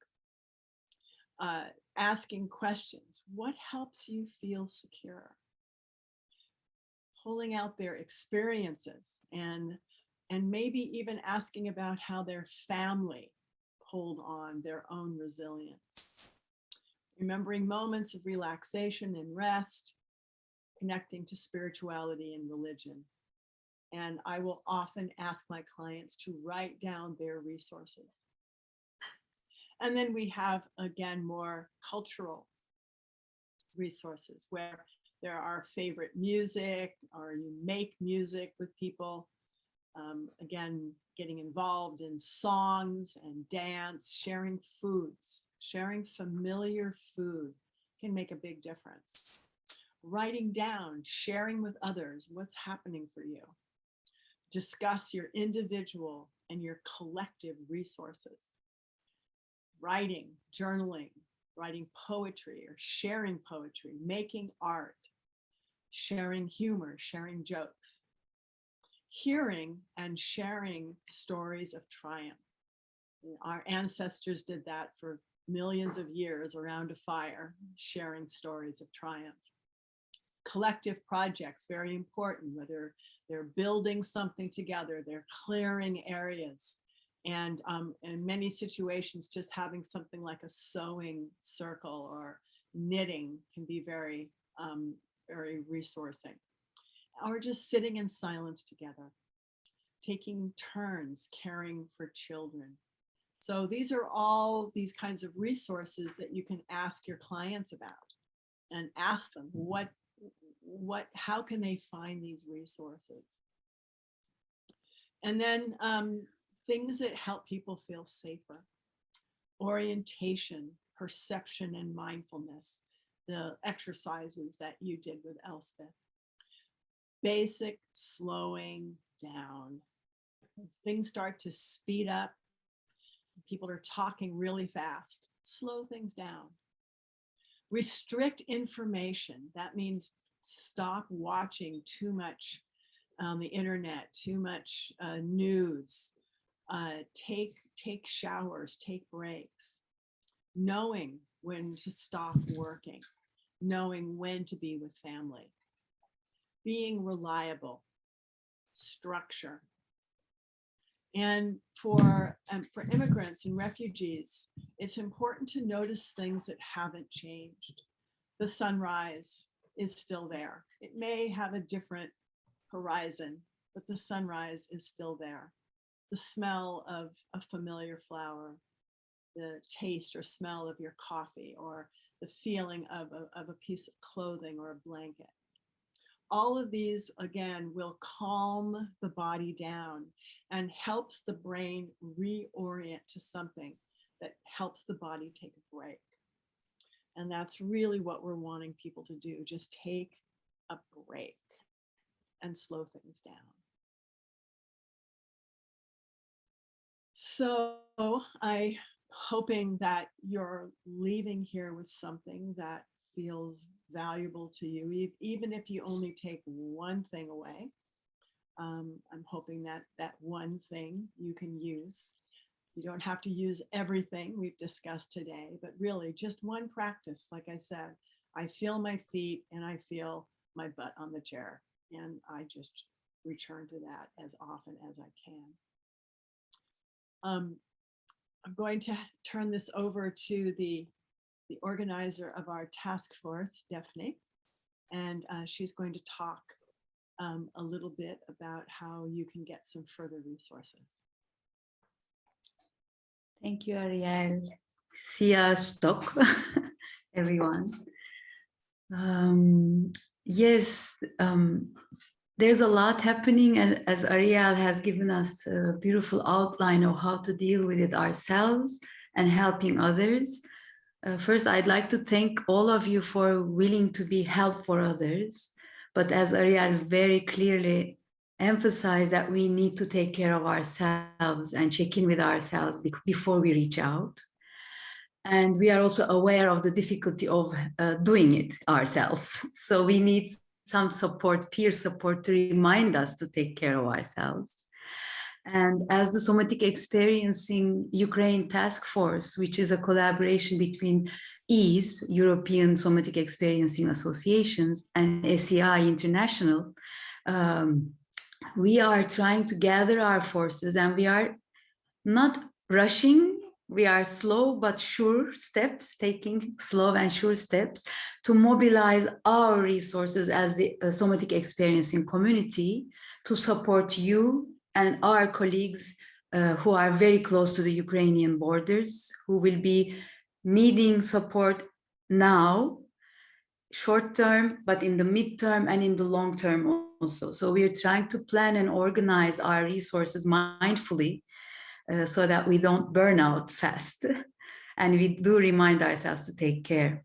B: asking questions, what helps you feel secure? Pulling out their experiences and maybe even asking about how their family pulled on their own resilience. Remembering moments of relaxation and rest, connecting to spirituality and religion. And I will often ask my clients to write down their resources. And then we have, again, more cultural resources where there are favorite music, or you make music with people. Again, getting involved in songs and dance, sharing foods, sharing familiar food can make a big difference. Writing down, sharing with others what's happening for you. Discuss your individual and your collective resources. Writing, journaling, writing poetry or sharing poetry, making art, sharing humor, sharing jokes. Hearing and sharing stories of triumph. Our ancestors did that for millions of years around a fire, sharing stories of triumph. Collective projects, very important, whether they're building something together, they're clearing areas. And in many situations, just having something like a sewing circle or knitting can be very, very resourcing. Or just sitting in silence together, taking turns caring for children. So these are all these kinds of resources that you can ask your clients about and ask them how can they find these resources? And then things that help people feel safer. Orientation, perception, and mindfulness, the exercises that you did with Elsbeth. Basic slowing down. When things start to speed up, people are talking really fast, slow things down. Restrict information. That means stop watching too much on the internet, too much news. Take showers, take breaks. Knowing when to stop working, knowing when to be with family. Being reliable, structure. And for immigrants and refugees, it's important to notice things that haven't changed. The sunrise, is still there. It may have a different horizon, but the sunrise is still there. The smell of a familiar flower, the taste or smell of your coffee, or the feeling of a piece of clothing or a blanket. All of these, again, will calm the body down and helps the brain reorient to something that helps the body take a break. And that's really what we're wanting people to do. Just take a break and slow things down. So I'm hoping that you're leaving here with something that feels valuable to you, even if you only take one thing away. I'm hoping that that one thing you can use. You don't have to use everything we've discussed today, but really just one practice. Like I said, I feel my feet and I feel my butt on the chair, and I just return to that as often as I can. I'm going to turn this over to the organizer of our task force, Daphne, and she's going to talk a little bit about how you can get some further resources.
F: Thank you, Ariel. Sziasztok, everyone. Yes, there's a lot happening, and as Ariel has given us a beautiful outline of how to deal with it ourselves and helping others. First, I'd like to thank all of you for willing to be help for others. But as Ariel very clearly emphasized, that we need to take care of ourselves and check in with ourselves before we reach out. And we are also aware of the difficulty of doing it ourselves. So we need some support, peer support, to remind us to take care of ourselves. And as the Somatic Experiencing Ukraine Task Force, which is a collaboration between EASE, European Somatic Experiencing Associations, and SEI International, we are trying to gather our forces, and we are not rushing. We are slow but sure steps, taking slow and sure steps to mobilize our resources as the Somatic Experiencing community to support you and our colleagues who are very close to the Ukrainian borders, who will be needing support now, short term, but in the midterm and in the long term also. So we are trying to plan and organize our resources mindfully so that we don't burn out fast. And we do remind ourselves to take care.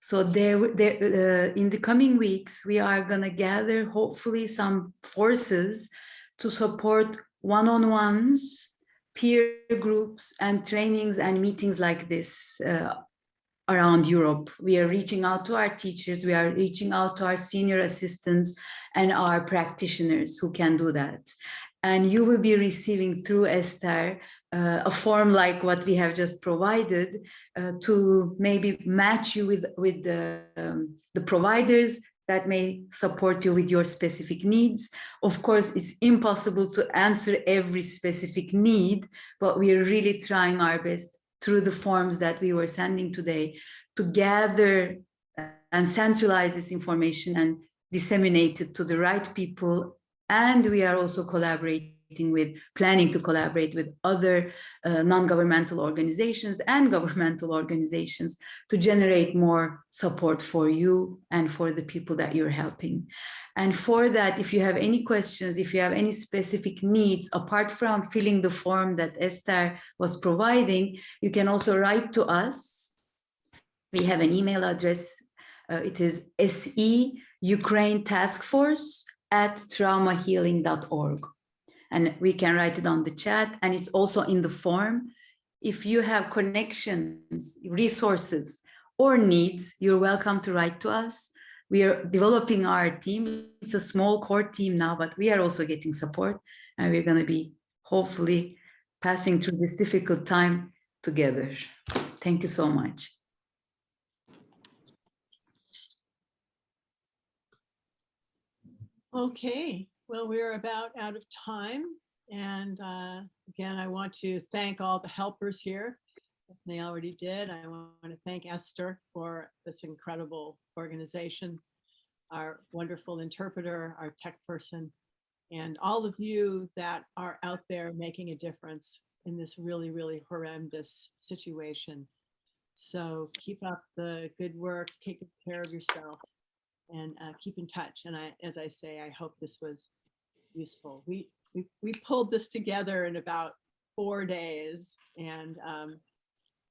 F: So in the coming weeks, we are going to gather hopefully some forces to support one-on-ones, peer groups, and trainings and meetings like this around Europe. We are reaching out to our teachers, we are reaching out to our senior assistants and our practitioners who can do that. And you will be receiving through Esther a form like what we have just provided to maybe match you with the providers that may support you with your specific needs. Of course, it's impossible to answer every specific need, but we are really trying our best through the forms that we were sending today to gather and centralize this information and disseminate it to the right people. And we are also planning to collaborate with other non-governmental organizations and governmental organizations to generate more support for you and for the people that you're helping. And for that, if you have any questions, if you have any specific needs, apart from filling the form that Esther was providing, you can also write to us. We have an email address. It is SE Ukraine Task Force @traumahealing.org. And we can write it on the chat, and it's also in the form. If you have connections, resources, or needs, you're welcome to write to us. We are developing our team. It's a small core team now, but we are also getting support, and we're going to be hopefully passing through this difficult time together. Thank you so much.
B: Okay, well, we're about out of time. And again, I want to thank all the helpers here. They already did. I want to thank Esther for this incredible organization. our wonderful interpreter, our tech person, and all of you that are out there making a difference in this really, really horrendous situation. So keep up the good work, take care of yourself, and keep in touch. And as I say, I hope this was useful. We pulled this together in about 4 days, and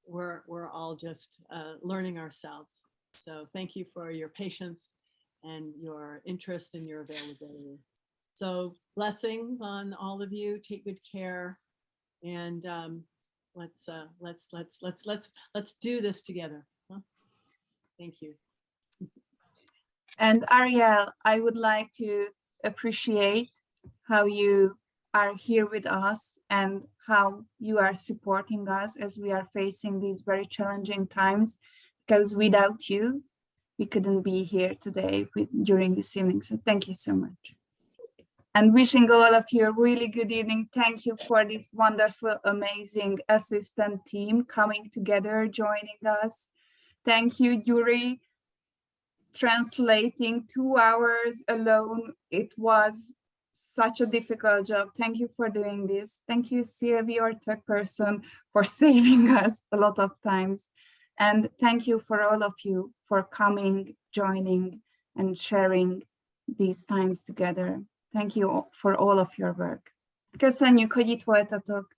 B: we're all just learning ourselves. So thank you for your patience and your interest and your availability. So blessings on all of you. Take good care, and let's do this together. Huh? Thank you.
D: And Ariel, I would like to appreciate how you are here with us and how you are supporting us as we are facing these very challenging times, because without you, we couldn't be here today during this evening. So thank you so much. And wishing all of you a really good evening. Thank you for this wonderful, amazing assistant team coming together, joining us. Thank you, Yuri, translating 2 hours alone. It was such a difficult job. Thank you for doing this. Thank you, Sylvie, our tech person, for saving us a lot of times. And thank you for all of you for coming, joining, and sharing these times together. Thank you for all of your work. Köszönjük, hogy itt voltatok.